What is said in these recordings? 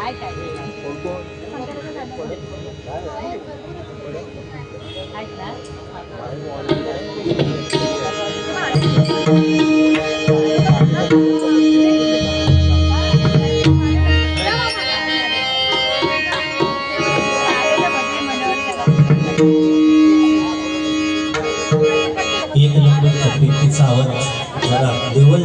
एक नंबर तकलीफीचा आवाज जरा देवल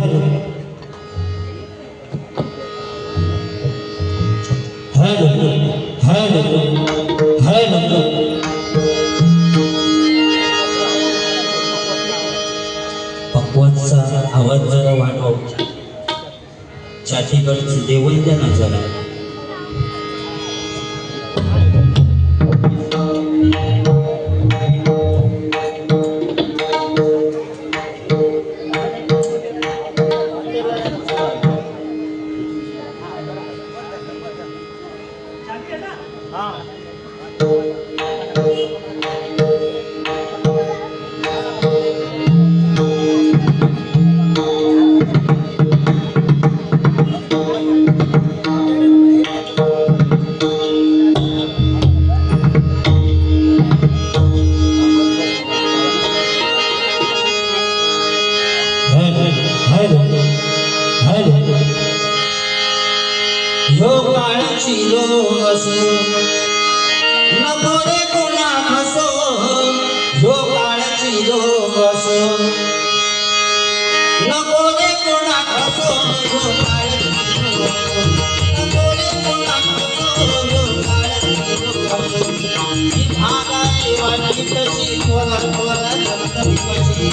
हॅलो हॅलो हॅलो पक्वाचा आवाज जरा वाढव छातीकडची देवल द्या ना जरा यो काळची रोग असो नको रे कोणा हसो यो काळची रोग असो नको रे कोणा हसो यो काळची रोग नको रे कोणा हसो यो काळची रोग असो ही भागाई वाटी तशी थोरा थोरा धबधबी कशी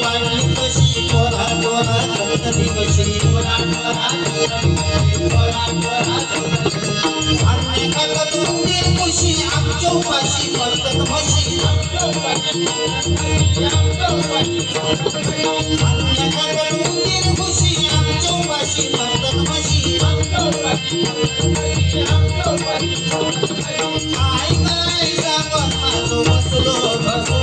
वाटली कशी थोरा थोरा धबधबी कशी अन्य तुमची खुशी आमच्या उपाशी पडत म्हशी अन्य तुमची खुशी आमच्या उपाशी पडत म्हशी काय काय सांगत माझो बसलो बसो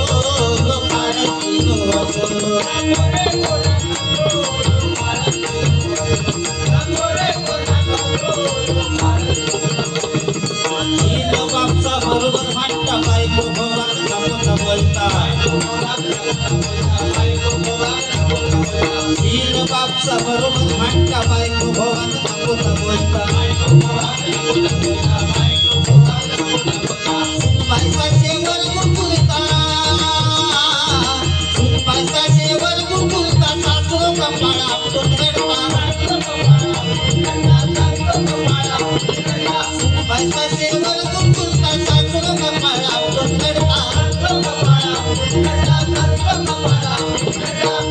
बापसा बरोबर म्हणता बायको भोवात नको बोलता बापसा बरोबर म्हणता बायको भोवात नको बोलता पैसाचे वर गुंतुलता पैसाचे वर गुंतुलता सासरो कपाळा आपटून रडता पैसाचे वर गुंतुलता सासरो कपाळा आपटून रडता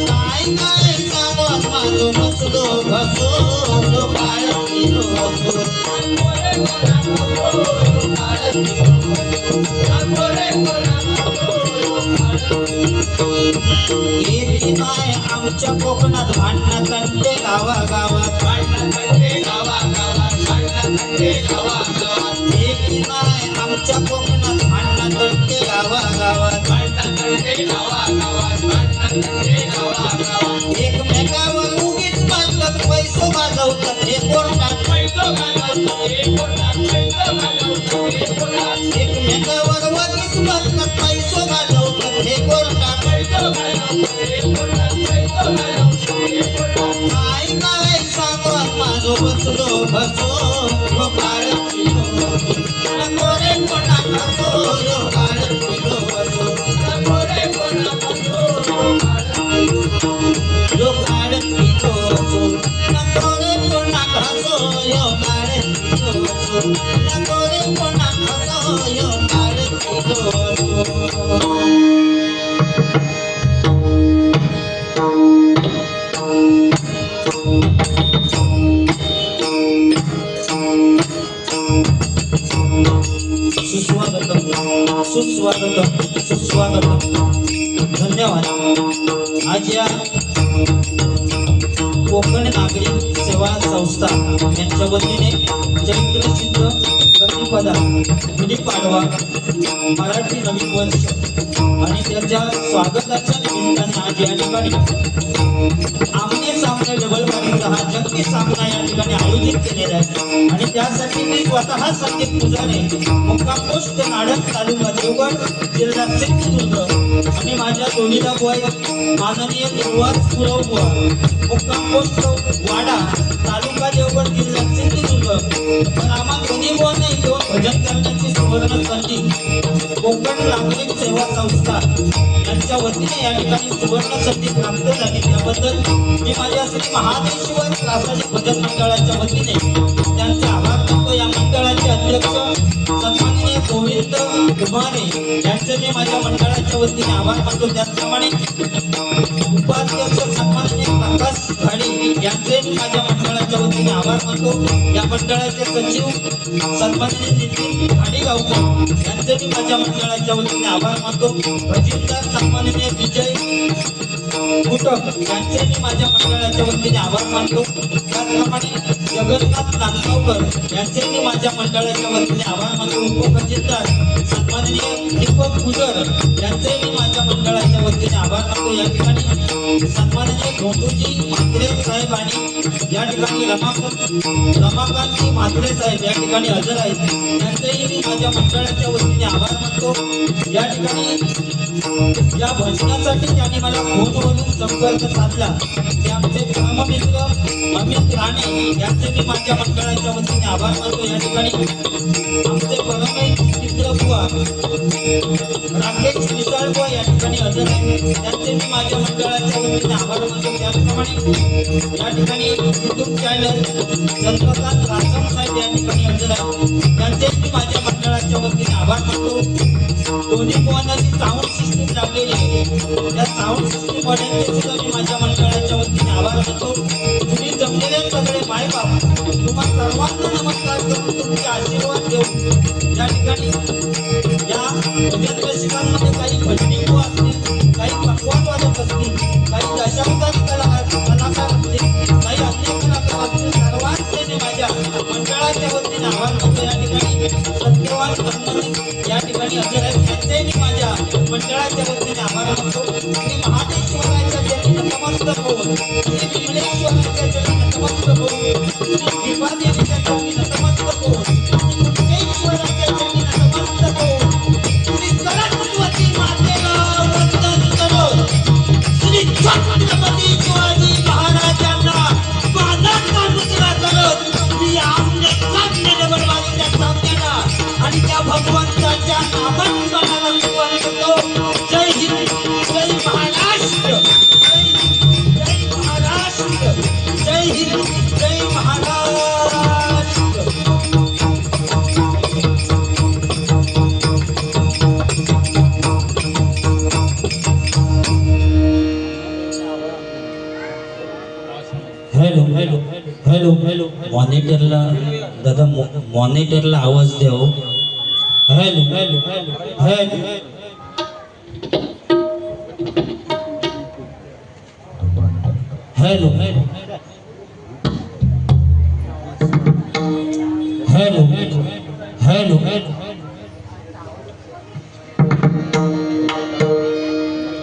काय काय सांगत माझो बसलो बसो काळ पिलो बसो एक नाही आमच्या कोकणात भांडणं तंटे गावागावात एक नाही आमच्या कोकणात भांडणं तंटे गावागावात एकमेकावर उगीच मारतात पैसो घालवतात हे कोर्टात एकमेकावर उगीच मारतात पैसो घालवतात हे कोर्टात काय काय सांगत माझो बसलो बसो यो काळ पिलो नको रे कोणा हसो यो काळ पिलो बसो नको रे कोणा हसो यो काळ पिलो बसो नको रे कोणा हसो यो काळ पिलो बसो नको रे कोणा हसो यो काळ पिलो बसो सुस्वागतम सुस्वागतम धन्यवाद। आज या कोकण नागरी सेवा संस्था यांच्या वतीने चैत्रशुद्ध प्रतिपदा गुढीपाडवा मराठी नवीन वर्ष आणि त्याच्या स्वागताच्या निमित्ताने आज या ठिकाणी आमने सामने डबल बारीचा हा जंगी सामना या ठिकाणी आयोजित केलेला आहे आणि त्यासाठी मी स्वतः संदीप पुजारे मुक्काम पोस्ट नाडक तालुका देवगड जिल्हा सिंधुदुर्ग आणि माझ्या दोन्हीला बुवा माननीय देववास पुरवबुवा मुक्काम पोस्ट वाडा तालुका देवगड जिल्हा सिंधुदुर्ग पण आम्हा दोन्ही बुवा नाही तेव्हा भजन करण्याची सुवर्ण संधी कोकण नागरिक सेवा संस्था यांच्या वतीने या ठिकाणी सुवर्ण संधी प्राप्त झाली त्याबद्दल मी माझ्या श्री महादेश्वर प्रासादिक भजन मंडळाच्या वतीने त्यांचे आभार मानतो। या मंडळाचे अध्यक्ष सन्माननीय गोविंद कुमारे यांचे मी माझ्या मंडळाच्या वतीने आभार मानतो। त्याचप्रमाणे उपाध्यक्ष सन्माननीय प्रकाश घाडी यांचे मी माझ्या मंडळाच्या वतीने आभार मानतो। या मंडळाचे सचिव सन्माननीय नितीन घाडीगावकर यांचे मी माझ्या मंडळाच्या वतीने आभार मानतो। भजनदार सन्माननीय विजय कुटक यांचे मी माझ्या मंडळाच्या वतीने आभार मानतो। त्याचप्रमाणे जगन्नाथ नांदगावकर यांचे मी माझ्या मंडळाच्या वतीने आभार मानतो। उपभजनदार सन्माननीय दीपक गुजर यांचे मी माझ्या मंडळाच्या वतीने आभार मानतो। या ठिकाणी सन्माननीय धोंडूजी म्हात्रे साहेब आणि या ठिकाणी रमाकांतजी म्हात्रे साहेब या ठिकाणी हजर आहेत त्यांचेही मी माझ्या मंडळाच्या वतीने आभार मानतो। या ठिकाणी या भजनासाठी त्यांनी मला फोनवरून संपर्क साधला ते आमचे परममित्र अमित राणे यांचे मी माझ्या मंडळाच्या वतीने आभार मानतो। या ठिकाणी आमचे परममित्र बुवा राकेश मिसाळबुवा या ठिकाणी हजर आहेत त्यांचे मी माझ्या मंडळाच्या वतीने आभार मानतो। त्याचप्रमाणे या ठिकाणी युट्यूब चॅनल चंद्रकांत रासम साहेब या ठिकाणी हजर आहेत त्यांचे मी माझ्या मंडळाच्या वतीने आभार मानतो। दोन्ही बुवांनी साऊंड सिस्टीम लावलेली आहे त्या साऊंड सिस्टीम वाल्यांचे सुद्धा मी माझ्या मंडळाच्या वतीने आभार मानतो। तुम्ही जमलेले सगळे मायबाप तुम्हा सर्वांना नमस्कार करून तुमचे आशीर्वाद देऊ। या ठिकाणी या भजन रसिकांमध्ये काही भजनी बुवा असतील काही पकवान वादक असतील काही दशावतारी कलाकार असतील काही अन्य कलाकार असतील सर्वांचे मी माझ्या मंडळाच्या वतीने आभार मानतो। या ठिकाणी सत्यवान संबंधित या ठिकाणी हजर आहेत त्यांचे मी माझ्या मंडळाच्या वतीने आभार मानतो। श्री महादेश्वराच्या चरणी नतमस्तक होऊन श्री विमलेश्वराच्या चरणी नतमस्तक होऊन श्री दीपादेवीच्या चरणी नतमस्तक होऊन श्री कुंडेश्वराच्या चरणी नतमस्तक होऊन श्री सरस्वती मातेला वंदन करो श्री छत्रपती शिवाजी महाराजांना मानाचा मुजरा करत मी आमने सामने डबलवारीच्या सामन्याला आणि त्या भगवंताच्या नामस्मरणाला सुरुवात करतो। जय हिंद जय महाराष्ट्र जय महाराष्ट्र जय हिंद जय Maharashtra. Hello hello hello hello मॉनिटरला दादा मॉनिटरला आवाज द्या हो। Hello hello hello hello hello hello hello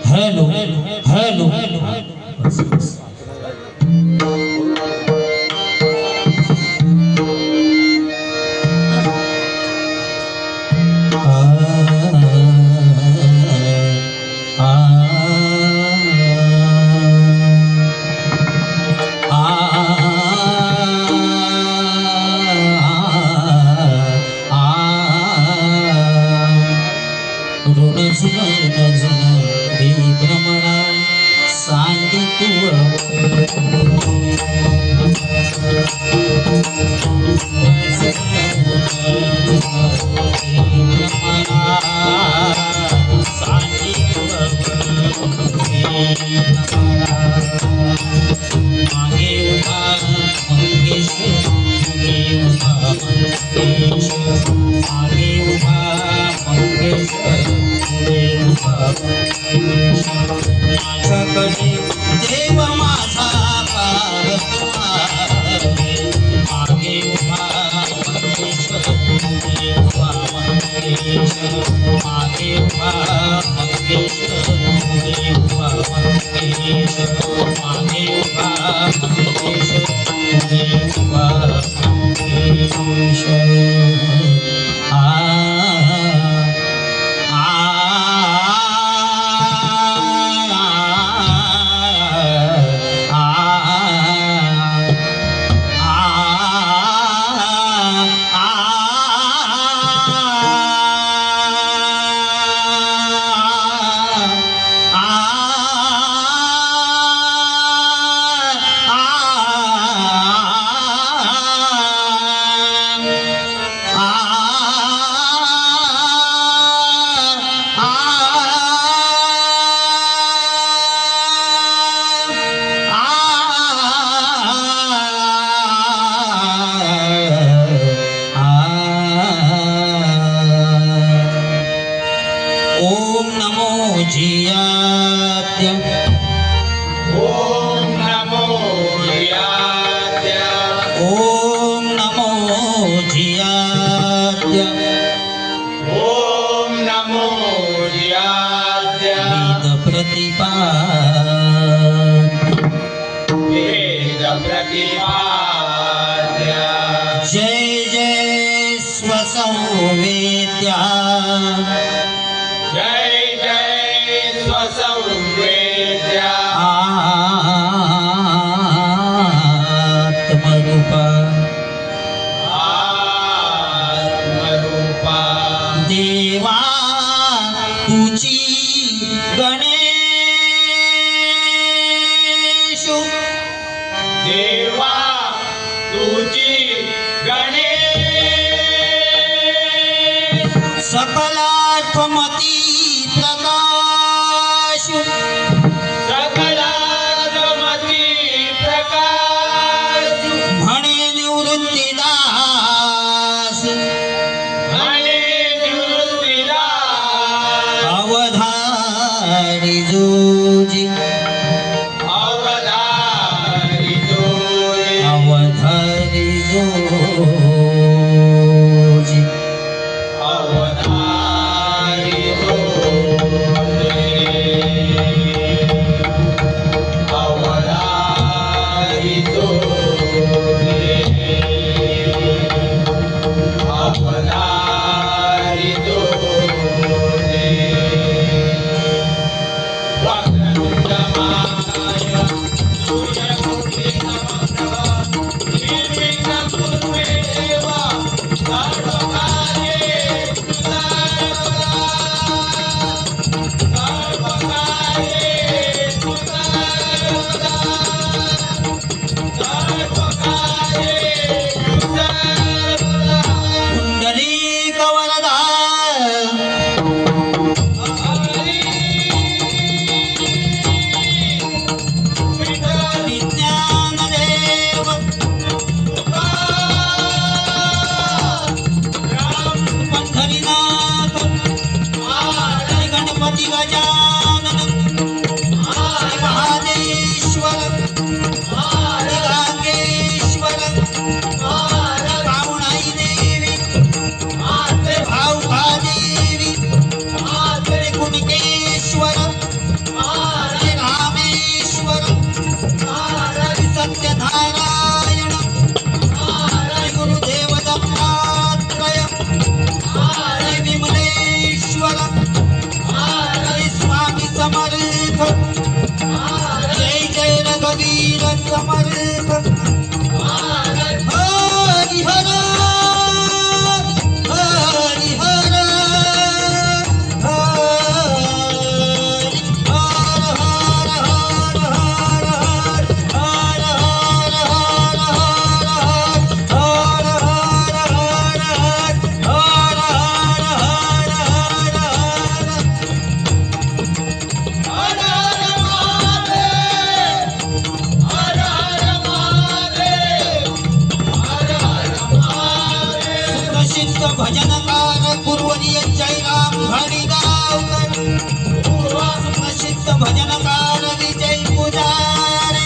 hello hello hello देव माझा ओम नमो जियाद्य ओम नमो जियाद्य ओम नमो जियाद्य वेद वेद प्रतिपाद्य जय जय स्वसंवेद्या जय जय स्वसंवेद्या आत्मरूपा आत्मरूपा देवा तुझी गणेशु देवा तुझी गणेश सकलात्मती प्रकाशु सकलात्मती प्रकाश म्हणे निवृत्तीदास म्हणे निवृत्तीदास अवधारी जोजी अवधारी जोडी अवधारी जोजी अवधारी जोडी अवधारी जोडी अवधारी जोडी वक्रतुंडमाय सूर्यकोटि नमः निर्विघ्नं कुरु मे देव सर्वकार्ये पुंडलीक वरदा विज्ञानदेव पंढरीनाथ श्री गणपती गजानन श्री महादेश्वर श्री गांगेश्वर पावणाई देवी श्री भाऊकादेवी श्री कुणकेश्वर श्री रामेश्वर श्री सत्यनारायण श्री गुरुदेव दत्तात्रय श्री विमलेश्वर श्री स्वामी समर्थ जय जय रघुवीर समर्थ हरि हर हरि हर हरि हर प्रसिद्ध भजनकार गुरुवर्य जयराम घाणीगावकर प्रसिद्ध भजनकार विजय पुजारी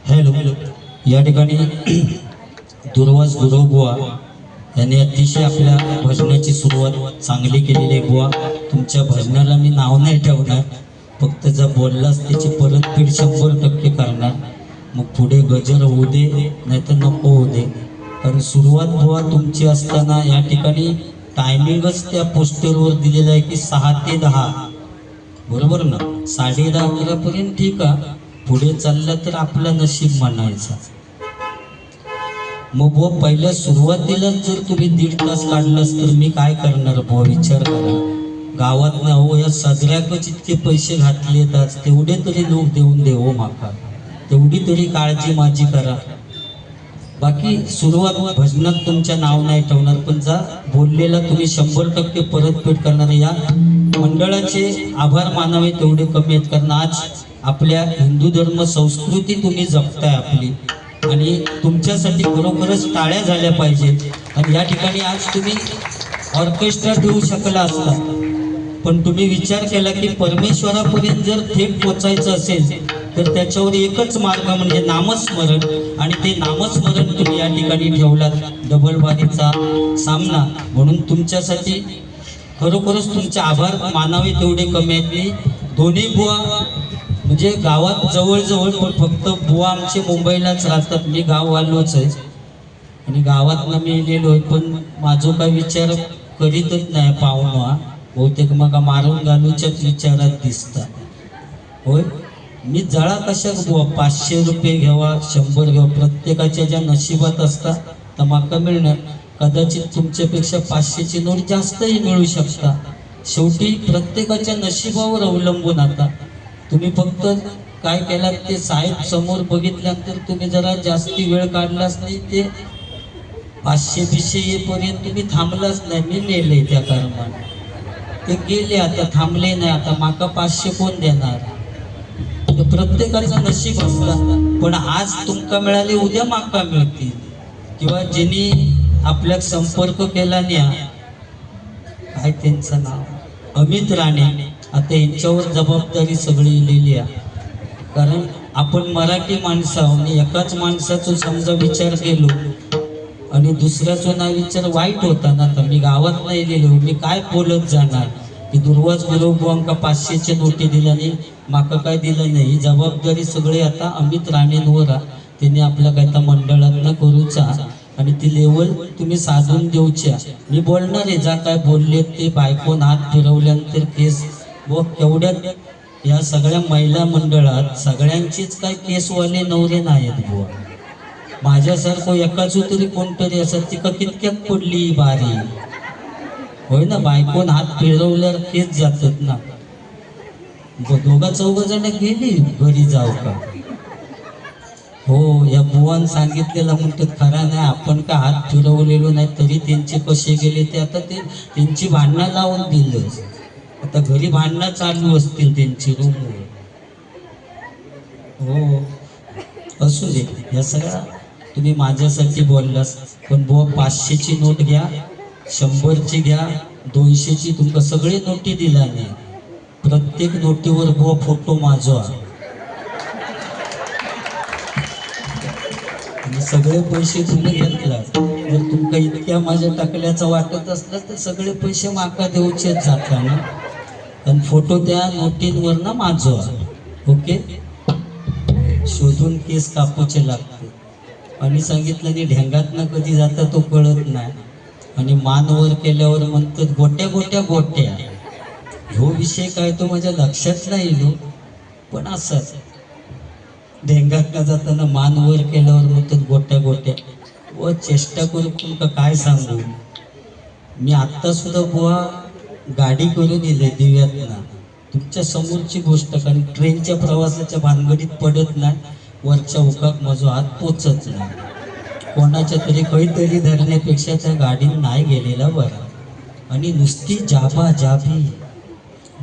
हॅलो या ठिकाणी दुर्वास गुरुबुवा यांनी अतिशय आपल्या भजनाची सुरुवात चांगली केलेली आहे बुवा. तुमच्या भजनाला मी नाव नाही ठेवणार, फक्त जर बोललास त्याची परतफेड 100% करणार. मग पुढे गजर होऊ दे नाहीतर नको होऊ दे, कारण सुरुवात बुवा तुमची असताना या ठिकाणी टायमिंगच त्या पोस्टरवर दिलेलं आहे की 6 ते 10, बरोबर ना. 10:30-11 पर्यंत ठीक आहे, पुढे चाललं तर आपलं नशीब म्हणायचं. मग बुवा पहिल्या सुरुवातीलाच जर तुम्ही 1.5 तास काढलास तर मी काय करणार बुवा, विचार करा. गावात ना हो या सदऱ्याकच इतके पैसे घातलेत, आज तेवढे तरी लोक देऊन देवो माका, तेवढी तरी काळजी माझी करा. बाकी सुरुवात भजनात तुमच्या नाव नाही ठेवणार, पण जा बोललेला तुम्ही 100% परतफेड करणार. या मंडळाचे आभार मानावे तेवढे कमी आहेत, कारण आज आपल्या हिंदू धर्म संस्कृती तुम्ही जपताय आपली. आणि तुमच्यासाठी खरोखरच टाळ्या झाल्या पाहिजेत। आणि या ठिकाणी आज तुम्ही ऑर्केस्ट्रा ठेवू शकला असता, पण तुम्ही विचार केला की परमेश्वरापर्यंत जर थेट पोचायचं असेल तर त्याच्यावर एकच मार्ग म्हणजे नामस्मरण, आणि ते नामस्मरण तुम्ही या ठिकाणी ठेवलात। डबल बारीचा सामना म्हणून तुमच्यासाठी खरोखरच तुमचे आभार मानावे तेवढे कमी आहेत। मी दोन्ही बुवा म्हणजे गावात जवळजवळ, पण फक्त बुवा आमचे मुंबईलाच राहतात, मी गाववालोच आहे आणि गावातनं मी गेलो आहे, पण माझं काय विचार करीतच नाही पाहुणा, बहुतेक मग मारून घालूच्याच विचारात दिसतात। होय, मी जळा कशाक बुवा 500 रुपये घ्यावा 100 घ्यावा, प्रत्येकाच्या ज्या नशिबात असतात तर माका मिळणार। कदाचित तुमच्यापेक्षा 500ची नोट जास्तही मिळू शकता, शेवटी प्रत्येकाच्या नशिबावर अवलंबून। आता तुम्ही फक्त काय केलात ते साहेब समोर बघितल्यानंतर तुम्ही जरा जास्ती वेळ काढलाच नाही, ते 500 येईपर्यंत तुम्ही थांबलाच नाही, मी नेले त्या कारणाने ते गेले, आता थांबले नाही, आता माका 500 कोण देणार? तर प्रत्येकाचं नशीब असतं, पण आज तुमका मिळाले उद्या माका मिळतील, किंवा ज्यांनी आपल्याक संपर्क केला न्या, काय त्यांचं नाव अमित राणे, आता यांच्यावर जबाबदारी सगळी लिहिली आहे। कारण आपण मराठी माणसं आहोत आणि एकाच माणसाचा समजा विचार केलो आणि दुसऱ्याचा ना विचार वाईट होता ना, तर मी गावात नाही गेलो, मी काय बोलत जाणार की दुर्वाज गुरुबांका 500च्या नोटी दिल्या नाही, माका काय दिलं नाही। ही जबाबदारी सगळी आता अमित राणेंवर आहे, त्यांनी आपल्या काय त्या मंडळातनं करूचा आणि ती लेवल तुम्ही साधून देऊच्या। मी बोलणार आहे, जा काय बोलले ते बायकोन हात फिरवल्यानंतर केस व केवढ्यात या सगळ्या महिला मंडळात सगळ्यांचीच काय केसवाले नवरे नाहीत बुवा, माझ्यासारखं एकाच तरी कोणतरी असं, तिका कितक्यात पडली बारी, होय ना, बायकोन हात फिरवल्यावर केस जातात ना, दोघा चौघ जण गेली घरी जाऊ का? हो, या बुवान सांगितलेलं म्हणतात खरा नाही, आपण का हात फिरवलेलो नाही तरी त्यांचे कसे गेले ते आता ते त्यांची भांडणं लावून दिलं, आता घरी भांडणं चालू असतील त्यांची रूमवर। हो, असू दे, या सगळ्या तुम्ही माझ्यासाठी बोललास, पण बुवा 500ची नोट घ्या, 100ची घ्या, 200ची, तुमका सगळे नोटी दिला नाही, प्रत्येक नोटीवर बुवा फोटो माझा, आणि सगळे पैसे तुम्ही घेतला। जर तुमका इतक्या माझ्या टाकल्याचं वाटत असलं तर सगळे पैसे माका देऊचेच जाताना, पण फोटो त्या नोटींवर ना माझा, ओके, शोधून केस कापूचे लागते। आणि सांगितलं नाही ढेंगातनं कधी जाता तो कळत नाही, आणि मानवर केल्यावर म्हणतात गोट्या गोट्या गोट्या, ह्यो विषय काय तो माझ्या लक्षात नाही येलो, पण असंच ढेंगातनं जाताना मानवर केल्यावर म्हणतात गोट्या गोट्या, व चेष्टा करून तुमका काय सांगू, मी आत्ता सुद्धा बुवा गाडी करून येले दिव्यातना, तुमच्या समोरची गोष्ट, कारण ट्रेनच्या प्रवासाच्या भानगडीत पडत नाही, वरच्या उकाक माझा हात पोचत नाही, कोणाच्या तरी काहीतरी धरण्यापेक्षा त्या गाडीत नाही गेलेला बरा। आणि नुसती जाबा जाबी,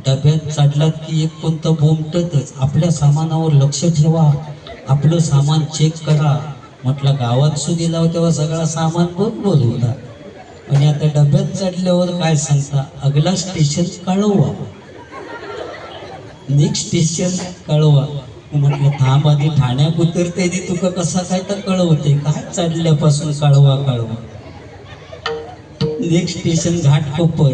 डब्यात चढलात की एक कोणतं बोमटतच, आपल्या सामानावर लक्ष ठेवा, आपलं सामान चेक करा, म्हटलं गावात सुनीला तेव्हा सगळा सामान बरोबर होता, आणि आता डब्यात चढल्यावर काय सांगता, अगला स्टेशन कळवा, नेक्स्ट स्टेशन कळवा, म्हटलं थांब आधी ठाण्यात उतरते ती तुका कसा काय तर कळवते, काय चढल्यापासून कळवा कळवा, नेक्स्ट स्टेशन घाटकोपर,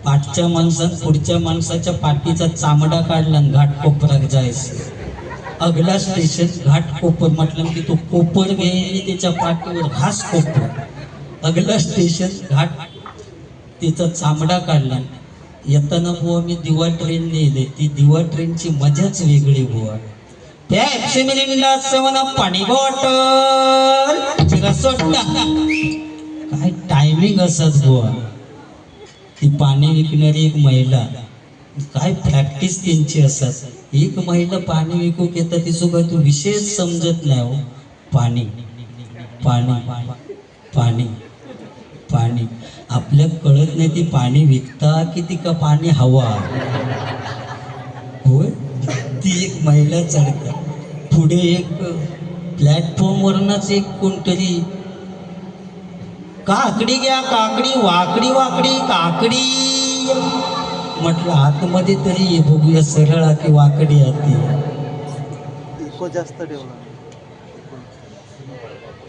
पाठच्या माणसात पुढच्या माणसाच्या पाठीचा चामडा काढला घाटकोपरात जायचं, अगला स्टेशन घाटकोपर, म्हटलं की तो कोपर घे त्याच्या पाठीवर घास कोपर, अगला स्टेशन घाट, तिचा चामडा काढला। येताना बुवा मी दिवा ट्रेन नेले, ती दिवा ट्रेनची मजाच वेगळी बुवा, त्या मिनिटात सेवन पाणी बॉटल चिरा सोडला, काय टायमिंग असत बुवा, ती पाणी विकणारी एक महिला, काय प्रॅक्टिस त्यांची असत, एक महिला पाणी विकूक येतात ती सुद्धा तू विशेष समजत नाही, हो पाणी पाणी पाणी पाणी, आपल्या कळत नाही ती पाणी विकता की ती का पाणी हवा, होय, ती एक महिला चढता, पुढे एक प्लॅटफॉर्मवरनच एक कोणतरी काकडी घ्या, काकडी वाकडी वाकडी काकडी म्हटलं आतमध्ये तरी ये बघूया सरळ आती वाकडी आती. इको जास्त ठेवला.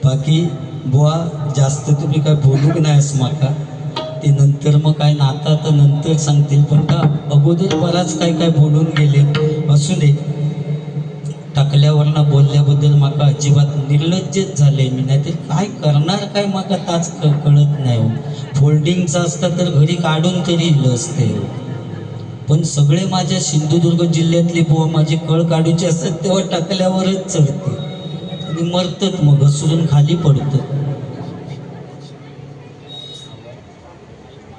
बाकी बुवा जास्त तुम्ही काय बोलूक नाहीस माका ते नंतर मग काय नाता तर नंतर सांगतील पण का अगोदर बराच काय काय बोलून गेले असू दे. टाकल्यावरनं बोलल्याबद्दल माका अजिबात निर्लज्जच झाले मी नाहीतर काय करणार काय माका ताच कळत नाही हो. फोल्डिंगचं असतं तर घरी काढून तरी इल्लं असते हो. पण सगळे माझ्या सिंधुदुर्ग जिल्ह्यातले बुवा माझे कळ काढूचे असतात तेव्हा टाकल्यावरच चढते आणि मरतात मग घसरून खाली पडतं.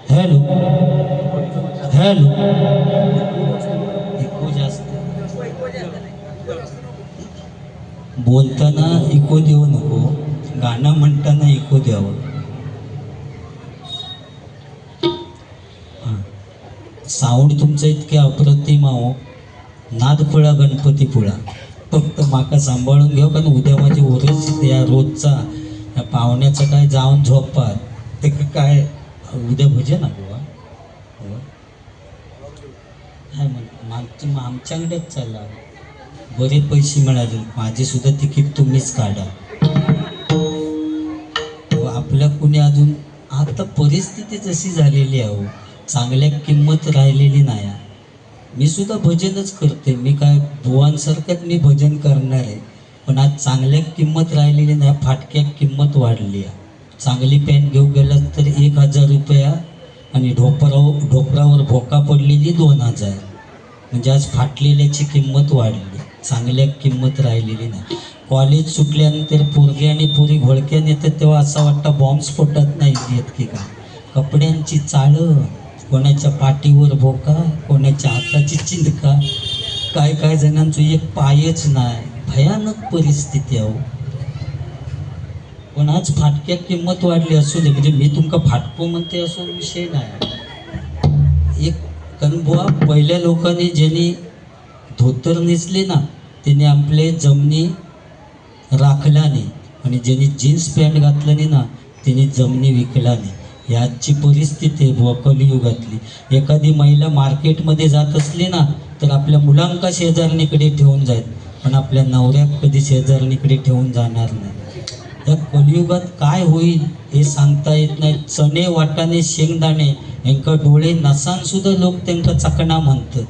हॅलो हॅलो इको जास्त बोलताना इको देऊ नको, गाणं म्हणताना इको द्यावं. साऊंड तुमचं इतके अप्रतिम आहो. नादपुळा गणपतीपुळा फक्त माका सांभाळून घ्या कारण उद्या माझी ओरस या रोजचा या पाहुण्याचं काय जाऊन झोपात ते काय उद्या भजे ना बुवा काय म्हणतो आमच्याकडेच चालला बरे पैसे मिळाले माझे सुद्धा तिकीट तुम्हीच काढा. आपल्या कुणी अजून आता परिस्थिती जशी झालेली आहे चांगल्या किंमत राहिलेली नाही. मी सुद्धा भजनच करते मी काय बुवांसारखंच मी भजन करणार आहे पण आज चांगल्या किंमत राहिलेली नाही फाटक्या किंमत वाढली आहे. चांगली पॅन्ट घेऊन गेलात तर 1000 रुपया आणि ढोपरावर भोका पडलेली 2000 म्हणजे आज फाटलेल्याची किंमत वाढली चांगल्या किंमत राहिलेली नाही. कॉलेज सुटल्यानंतर पोरगे आणि पोरी घोळक्यान येतात तेव्हा असं वाटतं बॉम्ब स्फोटत नाही येत की काय. कपड्यांची चाळं कोणाच्या पाठीवर भोका कोणाच्या हाताची चिंदका काय काय जणांचं एक पायच नाही भयानक परिस्थिती आहे. पण आज फाटक्या किंमत वाढली असू दे म्हणजे मी तुमका फाटको म्हणते असो विषय नाही. एक कारण बुवा पहिल्या लोकांनी ज्यांनी धोतर नेसले ना त्यांनी आपले जमिनी राखला नाही आणि ज्यांनी जीन्स पॅन्ट घातलं नाही ना त्यांनी जमिनी विकला नाही. याची परिस्थिती आहे बुवा कलियुगातली. एखादी महिला मार्केटमध्ये जात असली ना तर आपल्या मुलांका शेजारणीकडे ठेवून जाईल पण आपल्या नवऱ्यात कधी शेजारणीकडे ठेवून जाणार नाही. या कलियुगात काय होईल हे सांगता येत नाही. चणे वाटाणे शेंगदाणे यांका डोळे नसान सुद्धा लोक त्यांका चकणा म्हणतात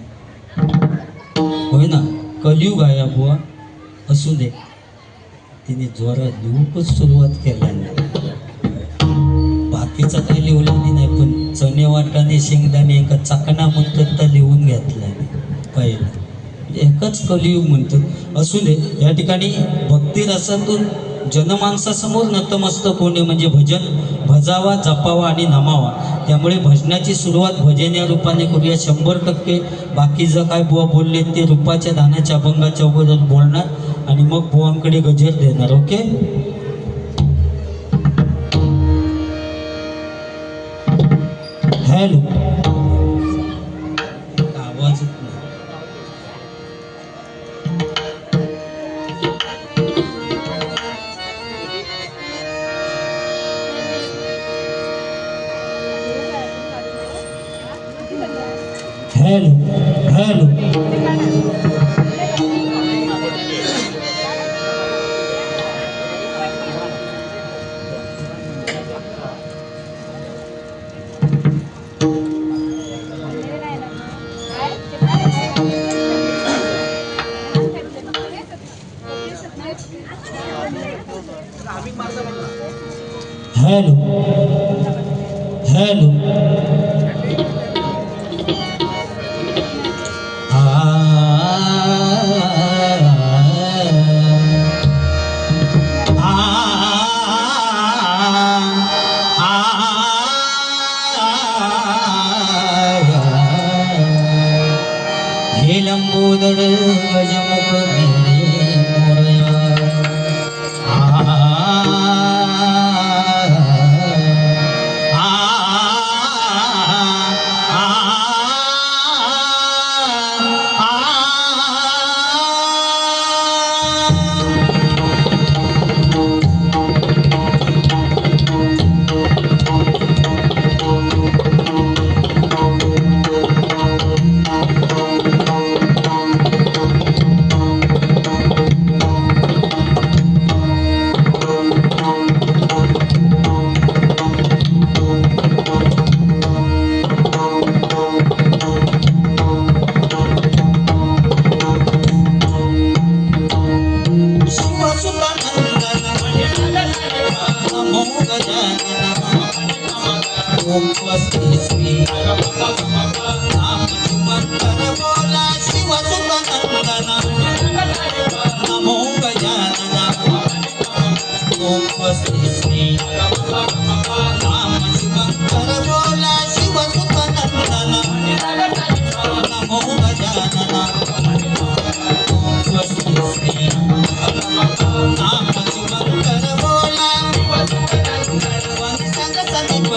होय ना. कलियुग आहे बुवा असू दे. तिने जोरात लिहूकच सुरुवात केला नाही बाकीचं काही लिहलं नाही पण चणे वाटाणे शेंगदाणे यांका चकणा म्हणतात तर लिहून घेतला पहिलं एकच कलियुग म्हणतात. असू दे. या ठिकाणी भक्ती रसातून जनमानसासमोर नतमस्तक होणे म्हणजे भजन भजावा जपावा आणि नमावा. त्यामुळे भजनाची सुरुवात भजन या रूपाने करूया 100%. बाकी जर काय बुवा बोलले ते रूपाच्या दानाच्या अभंगाच्या अगोदर बोलणार आणि मग बुवांकडे गजर देणार. ओके. हॅलो आवाज हॅलो हॅलो हॅलो हॅलो हे लंबोदर गजमुख मेरे मोरया नमो गजानन ओम स्वस्ति श्री नामचिमंतर बोला शिव सुतनंदन नमो गजानन ओम स्वस्ति श्री नामचिमंतर बोला शिव सुतनंदन नमो गजानन ओम स्वस्ति श्री नामचिमंतर बोला संग संदीप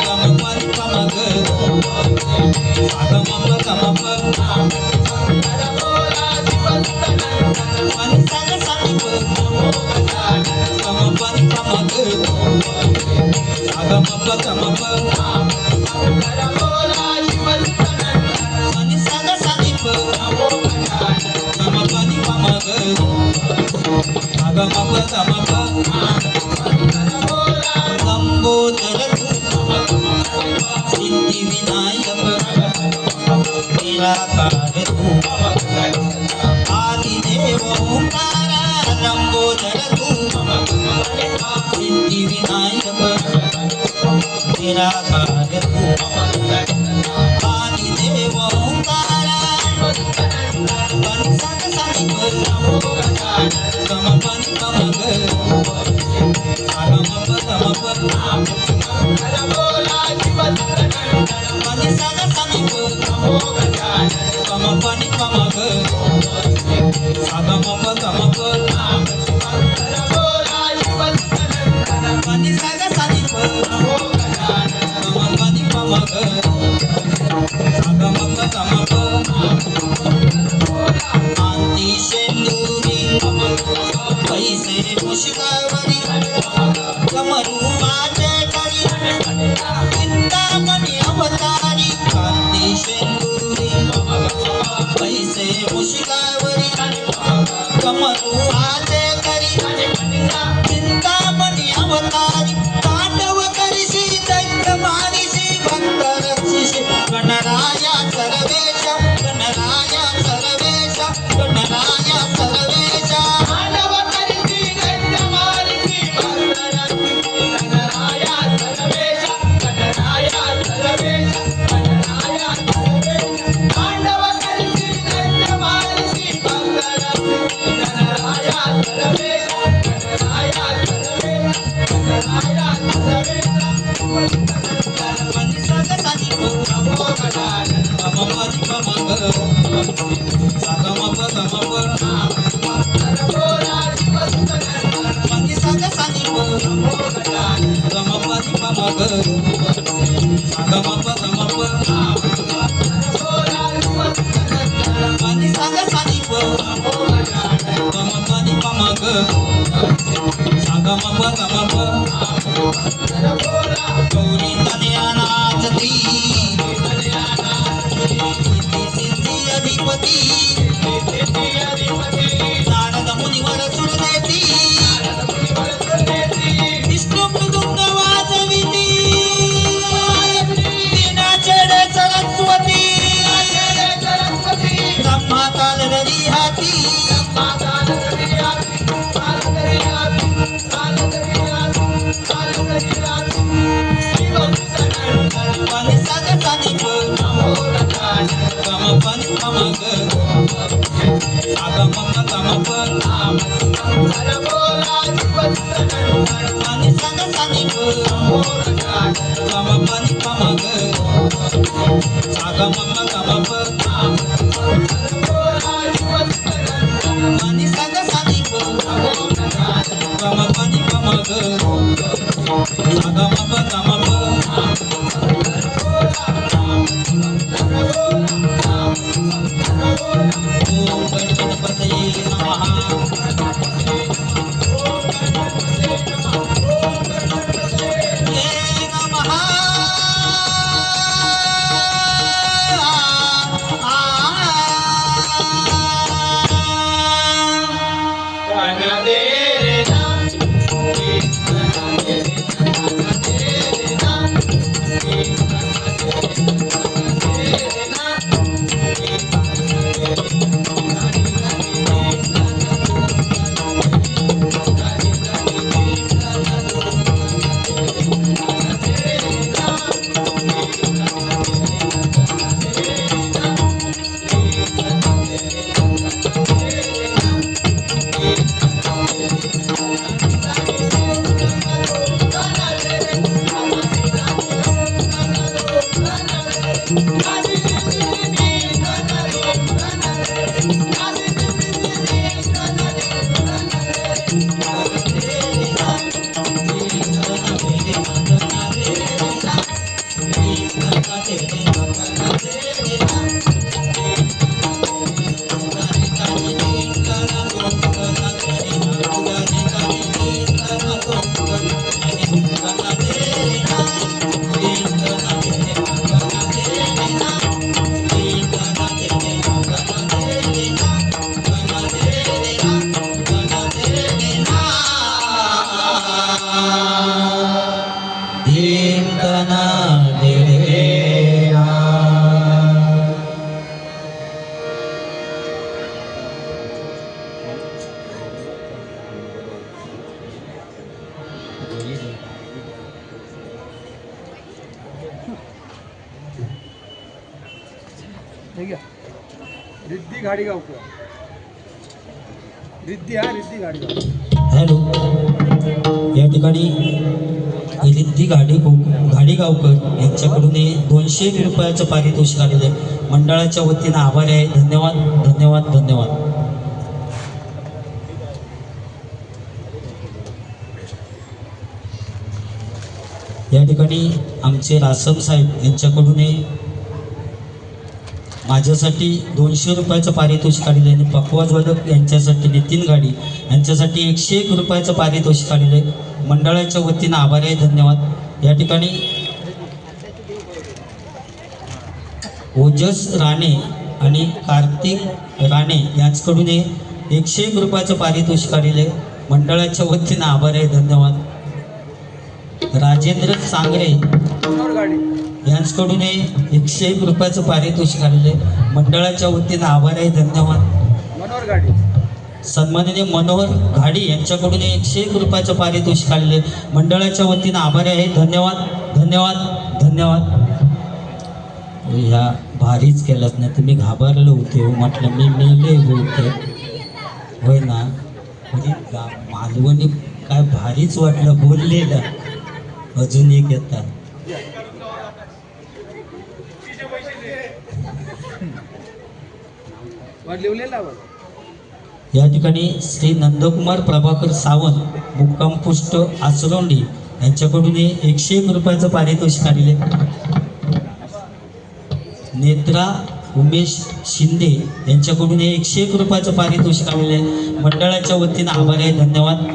गमपरि पमग सागमप गमप मनि संग संदीप गमपरि पमग सागमप गमप मनि संग संदीप गमपरि पमग सागमप गमप लंबोदर सिद्धि विनायक निराकार तू आदिदेव ओंकार लंबोदर तू सिद्धि विनायक निराकार तू आदिदेव ओंकार पंचक संग गम पनि पमग सागमप गमप मनि संग संग गम पनि पमग सागमप गमप मनि संग संग गम पनि पमग सागमप गमप आंती शेंदुरी पैसे पुष्कवरी कमरू माझे करी चिंतामणी अवतारी कांती शेंदुरी पैसे पुष्कवरी कमरू माझे करी चिंतामणी अवतारी तांडव करीशी दैत्य मारीशी भक्त रक्षिशी गणराया सर्वेश गणराया सर्वेश गणराया सर्वेश मनि संग संग गमपरि पमग सागमप गमप मनि संग संग गमपरि पमग सागमप गमप मनि संग संग गमपरि पमग सागमप गमप गौरी तनया नाचती सिद्धि अधिपती नारद मुनिवर सुर देती विष्णु मृदुंग वाजविती वीणा छेडे सरस्वती ब्रह्मा ताल ररी हाती मनि संग संग गमपरि पमग सागमप गमप मनि संग संग गमपरि पमग सागमप गमप मनि संग संग गमपरि पमग सागमप गमप ओम गणपतये नमः ये नमः गण दे रे नाम दीनतना देना रिद्धी गाडीगावकर रिद्धी गाडीगाव. हॅलो, या ठिकाणी रिद्धी घाडीगावकर यांच्याकडून 200 रुपयाचं पारितोषिक आलेलं आहे. मंडळाच्या वतीनं आभार आहे. धन्यवाद धन्यवाद धन्यवाद. या ठिकाणी आमचे रासम साहेब यांच्याकडून माझ्यासाठी 200 रुपयाचं पारितोषिक आलेलं आहे आणि पकवाजवादक यांच्यासाठी नितीन गाडी यांच्यासाठी 101 रुपयाचं पारितोषिक आलेलं आहे. मंडळाच्या वतीनं आभार आहे. धन्यवाद. या ठिकाणी ओजस राणे आणि कार्तिक राणे यांच्याकडून 101 रुपयाचं पारितोषिक आलेलं आहे. मंडळाच्या वतीनं आभार आहे. धन्यवाद. राजेंद्र सांगरे यांच्याकडून 101 रुपयाचं पारितोषिक आलेलं आहे. मंडळाच्या वतीनं आभार आहे. धन्यवाद. सन्माननीय मनोहर घाडी यांच्याकडून 101 रुपयाचं पारितोषिक आलेलं आहे. मंडळाच्या वतीनं आभार आहे. धन्यवाद धन्यवाद धन्यवाद. ह्या भारीच केलाच नाही, तुम्ही घाबरलं होते हो. म्हटलं मी मेले बोलते होय ना. म्हणजे मालवणी काय भारीच वाटलं बोललेलं. अजून एक येतात या ठिकाणी श्री नंदकुमार प्रभाकर सावंत मुक्काम पोस्ट आसरोंडी यांच्याकडून 101 रुपयाचं पारितोषिक आलेले. नेत्रा उमेश शिंदे यांच्याकडून 101 रुपयाचं पारितोषिक आलेलं आहे. मंडळाच्या वतीनं आभार आहे. धन्यवाद.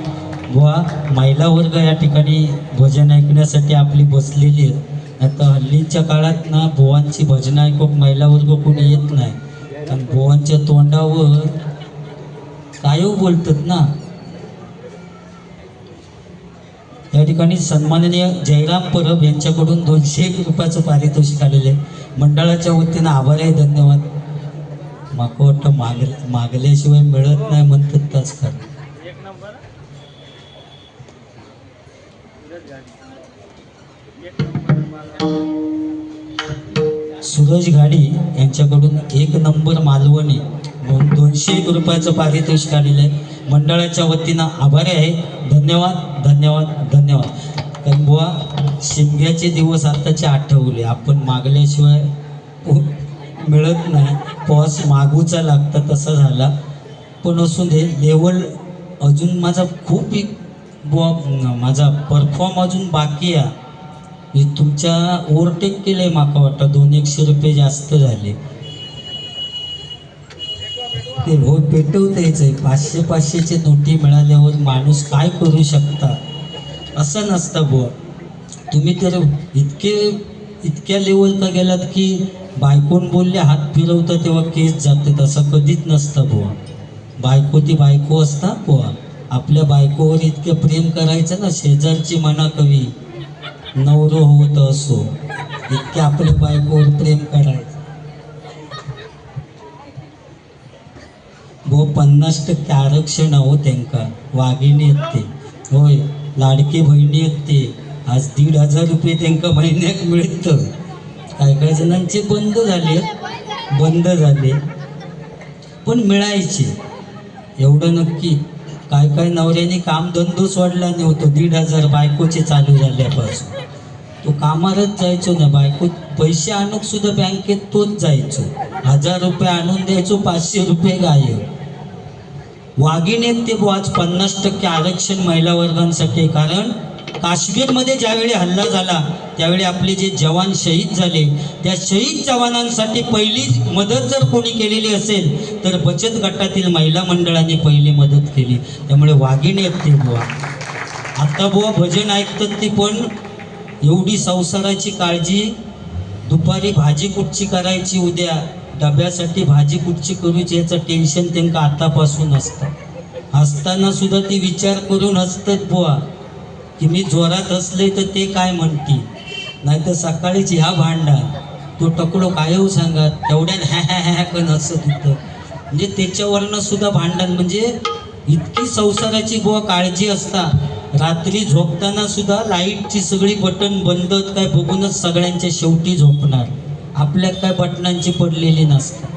बुवा महिला वर्ग या ठिकाणी भजन ऐकण्यासाठी आपली बसलेली आहेत. आता हल्लीच्या काळात ना बुवांची भजन ऐकूक महिला वर्ग कोणी येत नाही, कारण बुवांच्या तोंडावर काय बोलतात ना. या ठिकाणी सन्माननीय जयराम परब यांच्याकडून 201 रुपयाचं पारितोषिक आलेलं आहे. मंडळाच्या वतीनं आभार आहे. धन्यवाद. माका वाटतं मागल्याशिवाय मिळत नाही म्हणतात त्याच का. सूरज गाडी यांच्याकडून 1 नंबर मालवणी 201 रुपयाचं पारितोषिक आलेलं आहे. मंडळाच्या वतीनं आभारी आहे. धन्यवाद धन्यवाद धन्यवाद. कारण बुवा शिमग्याचे दिवस आताचे आठवले. आपण मागल्याशिवाय मिळत नाही, पॉस मागूचा लागता तसा झाला. पण असू दे, लेवल अजून माझा खूप बुवा माझा परफॉर्म अजून बाकी आहे. मी तुमच्या ओव्हरटेक केलं आहे. माका वाटतं 200 रुपये जास्त झाले. ते हो पेटवतायच आहे. 500-500चे नोटी मिळाल्यावर माणूस काय करू शकता असं नसतं बुवा. तुम्ही तर इतक्या लेवल का गेलात की बायकोन बोलले हात फिरवता तेव्हा केस जाते. तसं कधीच नसतं बुवा. बायको ती बायको असता बुवा. आपल्या बायकोवर इतकं प्रेम करायचं ना, शेजारची म्हणा कवी नवरो होत असो, इतके आपल्या बायकोवर प्रेम करायचं. वो 50% आरक्षण हो त्यांका. वाघिणी येते होय, लाडकी बहिणी येते. आज 1,500 रुपये त्यांका महिन्याक मिळतं. काय काय जणांचे बंद झाले पण मिळायचे. एवढं नक्की. काय काय नवऱ्याने काम धंदो सोडला नव्हतो. 1,500 बायकोचे चालू झाल्यापासून तो कामारच जायचो ना. बायको पैसे आणूक सुद्धा बँकेत तोच जायचो. 1,000 रुपये आणून द्यायचो, 500 रुपये गायब. वाघिणीत ते आज 50% आरक्षण महिला वर्गांसाठी. कारण काश्मीरमध्ये ज्यावेळी हल्ला झाला त्यावेळी आपले जे जवान शहीद झाले, त्या शहीद जवानांसाठी पहिली मदत जर कोणी केलेली असेल तर बचत गटातील महिला मंडळाने पहिली मदत केली. त्यामुळे वाघिणी येते बुवा. आता बुवा भजन ऐकतात ती पण एवढी संसाराची काळजी. दुपारी भाजी कुठची करायची, उद्या डब्यासाठी भाजी कुठची करूची याचं टेन्शन त्यांना आतापासून असतं. असताना सुद्धा ती विचार करून असतात बुवा. की मी जोरात असले तर ते काय म्हणतील, नाही तर सकाळीच ह्या भांडा तो टकलो काय येऊ सांगत तेवढ्यात हॅ हॅ हॅ कण हसत होतं. म्हणजे त्याच्यावरनं सुद्धा भांडण. म्हणजे इतकी संसाराची बुवा काळजी असता. रात्री झोपताना सुद्धा लाईटची सगळी बटन बंद काय बघूनच सगळ्यांच्या शेवटी झोपणार. आपल्यात काय बटनांची पडलेली नसतात,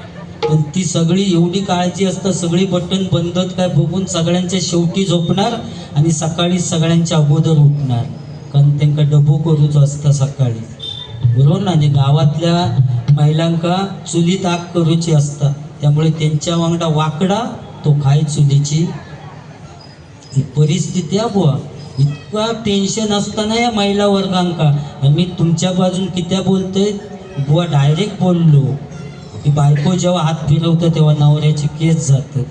पण ती सगळी एवढी काळजी असतं, सगळी बटन बंद काय बघून सगळ्यांच्या शेवटी झोपणार आणि सकाळी सगळ्यांच्या अगोदर उठणार. कारण त्यांना डबो करूच असतं सकाळी, बरोबर ना. आणि गावातल्या महिलांका चुलीत आग करूची असतात, त्यामुळे त्यांच्या वांगडा वाकडा तो खाय चुलीची. ही परिस्थिती आहे बुवा. इतका टेन्शन असताना या महिला वर्गांका मी तुमच्या बाजून कित्या बोलतोय बुवा, डायरेक्ट बोललो की बायको जेव्हा हात फिरवतं तेव्हा नवऱ्याची केस जातं.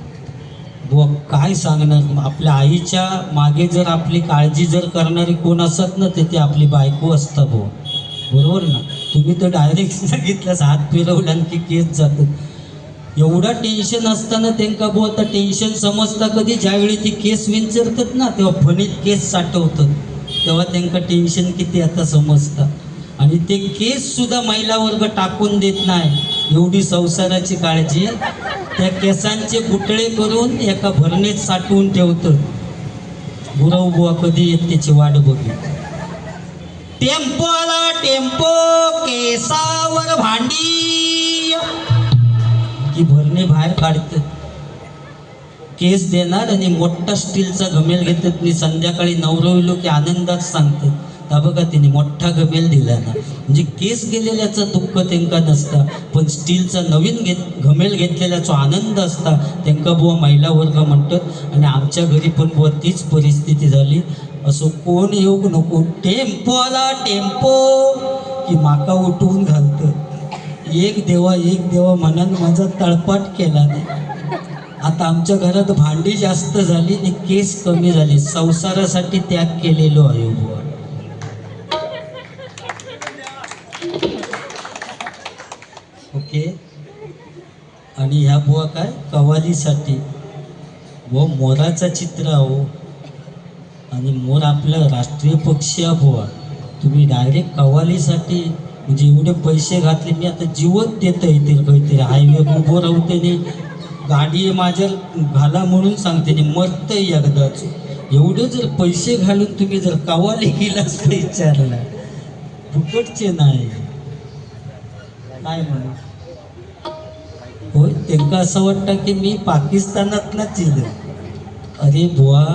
बुवा काय सांगणार. आपल्या आईच्या मागे जर आपली काळजी जर करणारी कोण असत ना तर ती आपली बायको असतं बुवा, बरोबर ना. तुम्ही तर डायरेक्ट सांगितलंच हात फिरवला की केस जातं. एवढा टेन्शन असताना त्यांना बुवा आता टेन्शन समजता कधी, ज्यावेळी ती केस विंचरतात ना तेव्हा फणीत केस साठवतात, तेव्हा त्यांना टेन्शन किती आता समजतं. आणि ते केस सुद्धा महिला वर्ग टाकून देत नाही, एवढी संसाराची काळजी. त्या केसांचे गुटळे करून एका भरणीत साठवून ठेवतं. गुरव बुवा कधी येत त्याची वाट बघी. टेम्पो आला टेम्पो, केसावर भांडी, की भरणे बाहेर काढतात, केस देणार आणि मोठा स्टीलचा घमेल घेतात. आणि संध्याकाळी नवरविलो की आनंदात सांगतात का बघा तिने मोठा घमेल दिला ना. म्हणजे केस गेलेल्याचं दुःख त्यांना नसतं, पण स्टीलचा नवीन घमेल घेतलेल्याचा आनंद असता त्यांना बुवा महिला वर्ग म्हणतात. आणि आमच्या घरी पण बुवा तीच परिस्थिती झाली. असं कोण येऊ नको, टेम्पो आला टेम्पो की माका उठवून घालतं. एक देवा म्हणान माझा तळपाट केला नाही. आता आमच्या घरात भांडी जास्त झाली आणि केस कमी झाली. संसारासाठी त्याग केलेलो आहे बुवा. ओके. आणि ह्या बुवा काय कवालीसाठी बुवा मोराचा चित्र आहो, आणि मोर आपला राष्ट्रीय पक्षी आहे बुवा. तुम्ही डायरेक्ट कवालीसाठी म्हणजे एवढे पैसे घातले, मी आता जीवत देता येतील काहीतरी. हायवे उभं राहते नाही, गाडी माझ्या घाला म्हणून सांगते नाही, मरतं एकदाच. एवढे जर पैसे घालून तुम्ही जर कवाली केला असं विचारला, फुकटचे नाही काय म्हणू. होय, त्यांना असं वाटतं की मी पाकिस्तानात ना चिलं. अरे बुवा,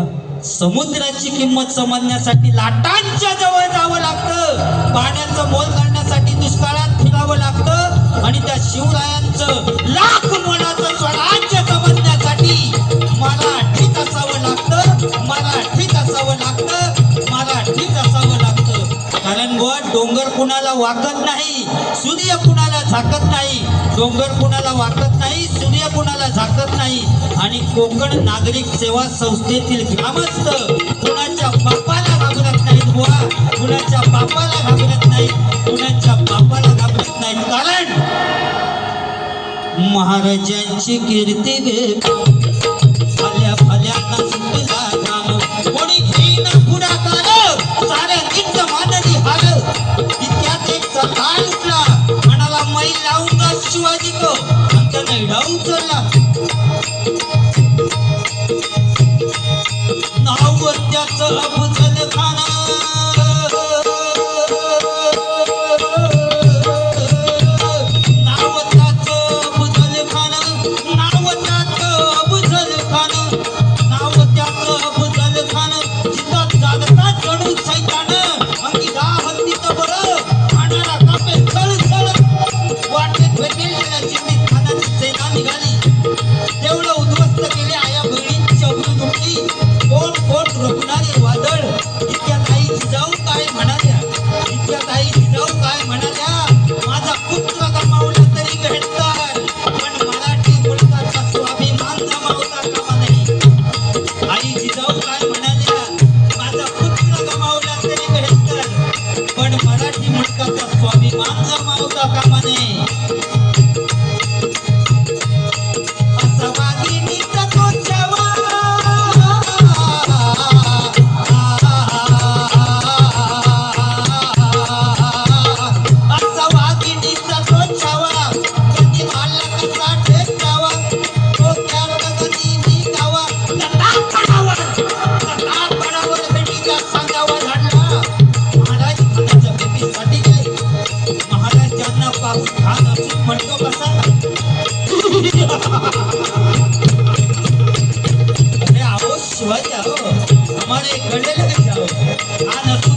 समुद्राची किंमत समजण्यासाठी लाटांच्या जवळ जावं लागतं, पाण्याचं मोल करण्यासाठी दुष्काळात फिरावं लागतं, आणि त्या शिवरायांचं लाख मोलाचं स्वराज्य समजण्यासाठी मराठीत असावं लागतं, मराठीत असावं लागतं, मराठीत असावं लागतं. कारण बुवा डोंगर कुणाला वाकत नाही, सूर्य कुणाला झाकत नाही. डोंगर कुणाला वाकत नाही, सूर्य कुणाला झाकत नाही. आणि कोकण नागरिक सेवा संस्थेतील ग्रामस्थ कुणाच्या बापाला घाबरत नाहीत बुवा, कुणाच्या बापाला घाबरत नाहीत, कुणाच्या बापाला घाबरत नाहीत. कारण महाराजांची कीर्ती भल्या भल्यांना सुटला घाम, कोणी घेईना पुढाकार, साऱ्या नीट मानली हाल. इतक्यात एक सरदार उठला, म्हणाला मै लावूंगा शिवाजी को, आणि त्याने डाऊन चढला. नाव त्याचं अफजल खान, नाव त्याचं अफजल खान, नाव त्याचं अफजल खान, नाव त्याचं अफजल खान. जिथं जागता चढू सैतान, अंगी हत्तीचं बरं खाणारा कापे छळ छळ. वाटेत भेटेल जिंदीत खानाची सेना निघाली.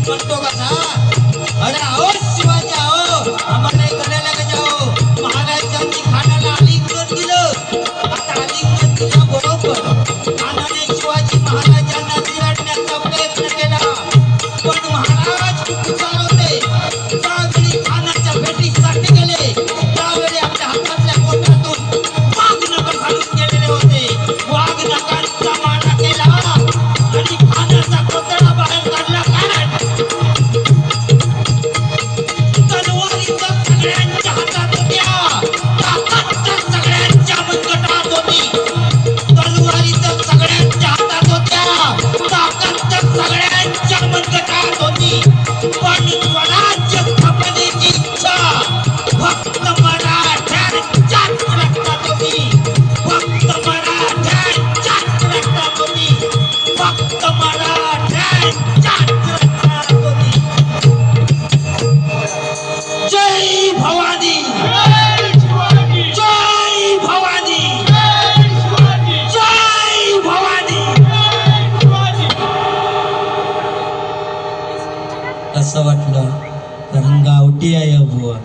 म्हणतो कसा अरे आओ शिवाजी आओ आम्हाला इकडे लगे जाओ महाराजांनी खानाला आलिंगन दिलं आता आलिंगन दिल्या बरोबर खानाने शिवाजी महाराजांना विरडण्याचा प्रयत्न केला पण महाराज खूप हुशार होते त्यावेळी खानाच्या भेटीसाठी गेले त्यावेळी आपल्या हातातल्या पोटातून वाघ नख घालून गेलेले होते वाघ नखांचा मारा केला आणि खानाचा पुतळा बाहेर काढला कारण तलवारीचा सगळ्यांच्या हातात होत्या ताकद तर सगळ्यांच्या मनगटात होती तलवारीचा सगळ्यांच्या हातात होत्या ताकद तर सगळ्यांच्या मनगटात होती पण स्वराज्य स्थापनेची इच्छा फक्त मराठ्यांच्याच रक्तात होती फक्त मराठ्यांच्याच रक्तात होती फक्त मराठ्यांच्याच रक्तात होती जय भवानी जय भवानी जय भवानी असं वाटलं कारण गावठी आहे बुवा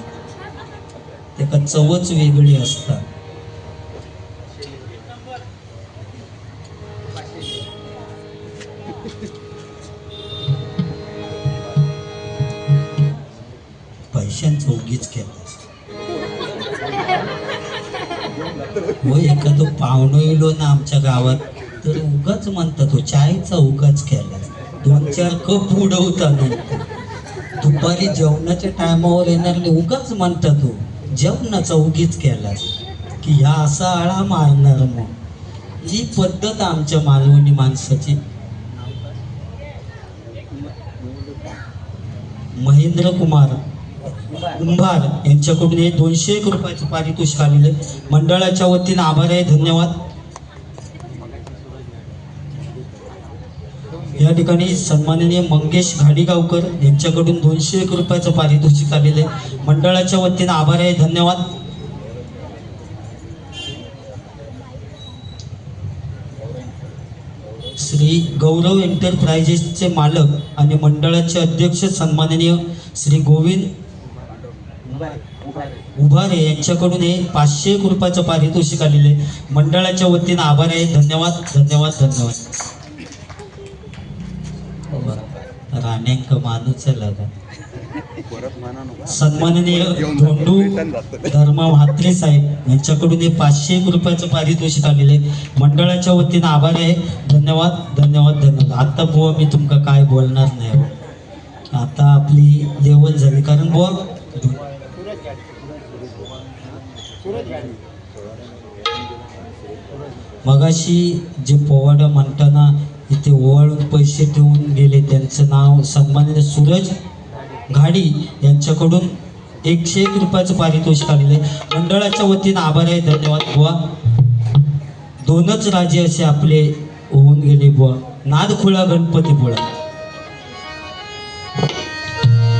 त्याका चवच वेगळी असतात पैशांचं उगीच केलं हो एखादं पाहुणं येलो ना आमच्या गावात तर उगाच म्हणतात तो चायचा उगाच केला 2-4 कप उडवता नंतर दुपारी जेवणाच्या टायमावर येणार उगाच म्हणतात तो जेवणाचा उगीच केला की ह्या असा आळा मारणार मग ही पद्धत आमच्या मालवणी माणसाची महेंद्र कुमार कुंभार यांच्याकडून हे 201 रुपयाचं पारितोषिक आलेलं आहे मंडळाच्या वतीनं आभार आहे धन्यवाद या ठिकाणी सन्माननीय मंगेश घाडीगावकर यांच्याकडून 201 रुपयाचं पारितोषिक आलेलं आहे मंडळाच्या वतीनं आभार आहे धन्यवाद श्री गौरव एंटरप्राइजेसचे मालक आणि मंडळाचे अध्यक्ष सन्माननीय श्री गोविंद उभारे यांच्याकडून हे 501 रुपयाचं पारितोषिक आलेलं आहे मंडळाच्या वतीनं आभार आहे धन्यवाद धन्यवाद धन्यवाद राण्यांक मानूच लागा सन्माननीय धोंडू धर्मा म्हात्रे साहेब यांच्याकडून हे 501 रुपयाचं पारितोषिक आलेलं आहे मंडळाच्या वतीनं आभार आहे धन्यवाद धन्यवाद धन्यवाद आता बुवा मी तुमका काय बोलणार नाही आता आपली लेवल झाली कारण बुवा मगाशी जे पोवाडा म्हणताना इथे ओवाळून पैसे ठेवून गेले त्यांचं नाव सन्माननीय सूरज घाडी यांच्याकडून 101 रुपयाचं पारितोषिक आलेलं आहे मंडळाच्या वतीनं आभार आहे धन्यवाद बुवा 2च राजे असे आपले होऊन गेले बुवा नादखुळा गणपतीपुळा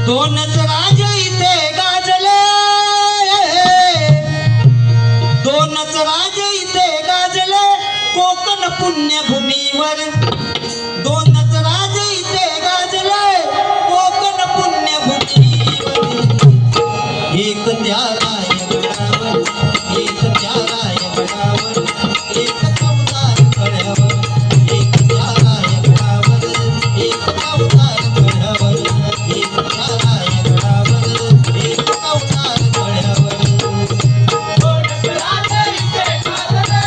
2च राजे इथे गाजले 2च राजे इथे गाजले कोकण पुण्यभूमीवर 2च राजे इथे गाजले कोकण पुण्यभूमीवर एक त्या रायगडावर एक त्या रायगडावर एक चौदार कड्यावर एक त्या रायगडावर एक चौदार कड्यावर एक त्या रायगडावर एक चौदार कड्यावर राजे इथे गाजले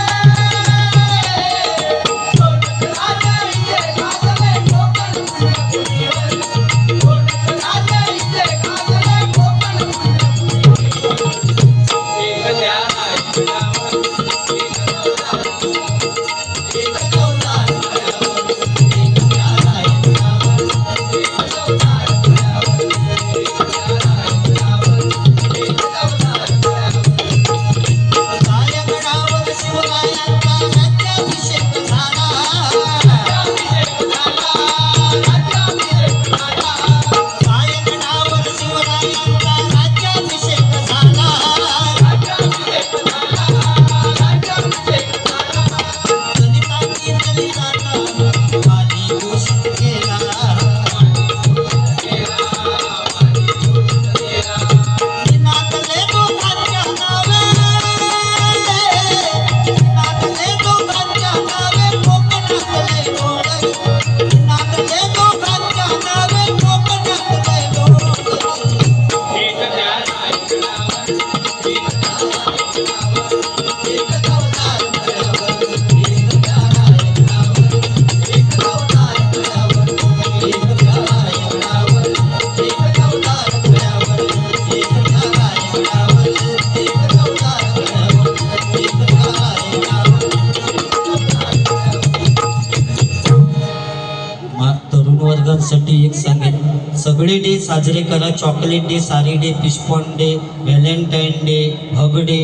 सगळे डे साजरे करा. चॉकलेट डे, सारी डे, पिशपॉन day, Valentine day, hug day,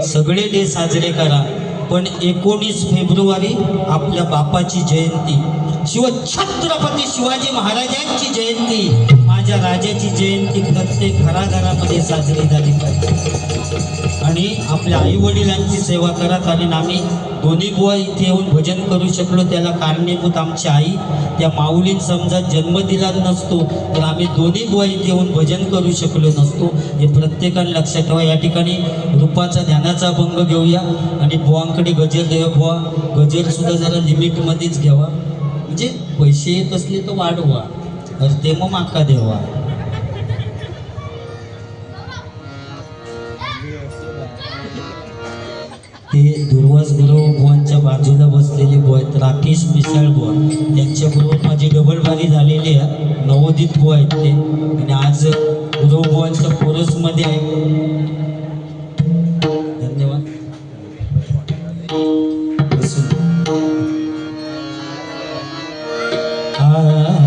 सगळे डे साजरे करा. पण 19 फेब्रुवारी आपल्या बापाची जयंती, छत्रपती शिवाजी महाराजांची जयंती, माझ्या राजाची जयंती प्रत्येक घराघरामध्ये साजरी झाली पाहिजे. आणि आपल्या आई वडिलांची सेवा करा. कारण आम्ही दोन्ही बुवा इथे येऊन भजन करू शकलो त्याला कारणीभूत आमची आई. त्या माऊलीन समजा जन्म दिला नसतो तर आम्ही दोन्ही बुवा इथे येऊन भजन करू शकलो नसतो. हे प्रत्येकाने लक्षात ठेवा. या ठिकाणी रूपाचा ध्यानाचा भंग घेऊया आणि बुवांकडे गजर देवा. बुवा गजरसुद्धा जरा लिमिटमध्येच घ्यावा. म्हणजे पैसे येत असले तर वाढवा, तर ते मग माका देवा. ते दुर्वास गुरु बुवांच्या बाजूला बसलेले बुवा आहेत राकेश मिसाळ बुवा, त्यांच्याबरोबर माझी डबल बारी झालेली आहे. नवोदित बुवा आहेत ते आणि आज गुरु बुवांच्या कोरसमध्ये आहे. धन्यवाद. Hey!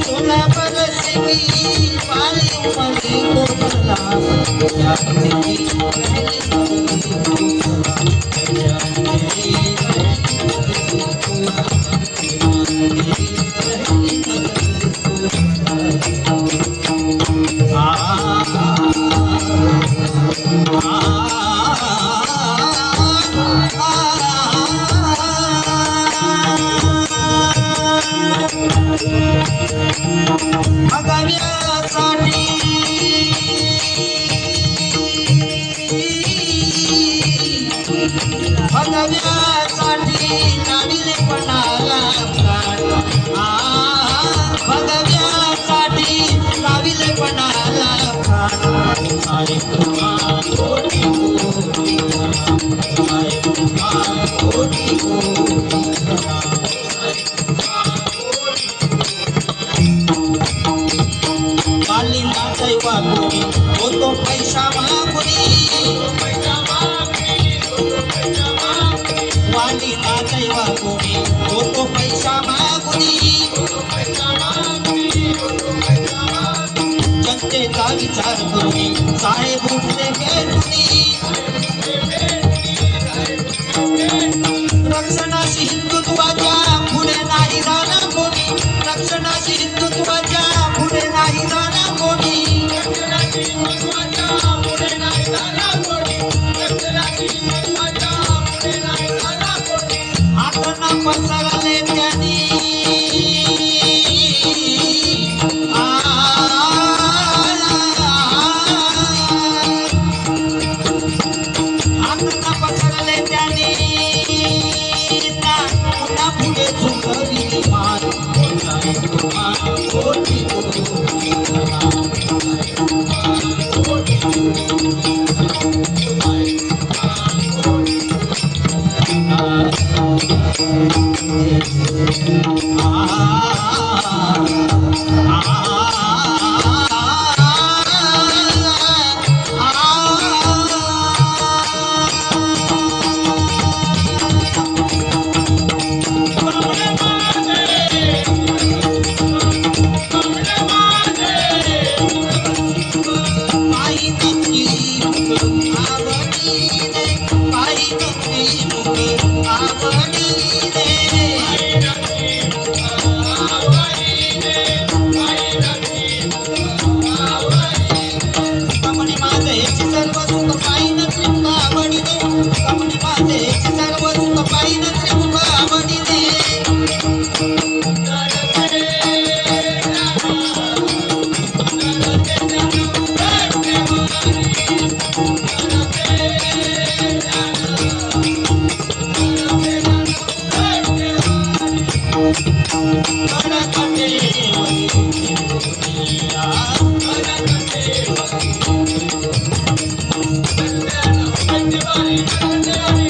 सोलह बरस की पारी उम्र को भला जान तेरी भगव्यासाठी नाविले पणाला प्राण भगव्यासाठी नाविले पणाला प्राण सारे कुमार कोटी कोटी सारे कुमार कोटी कोटी कालिंदा दैवा कोणी होतो पैसा मागुनी वालिंदा दैवा कोणी होतो पैसा मागुनी जनतेचा विचार करुनी साहेब उठले भेटुनी रक्षणाशी हिंदुत्वाच्या पुढे नाही जाणार कोणी रक्षणाशी हिंदुत्वाच्या पुढे नाही जाणार कोणी हातांना पसरले त्यांनी हातांना पसरले त्यांनी पुन्हा पुढे झुकली मान कोटी Everybody,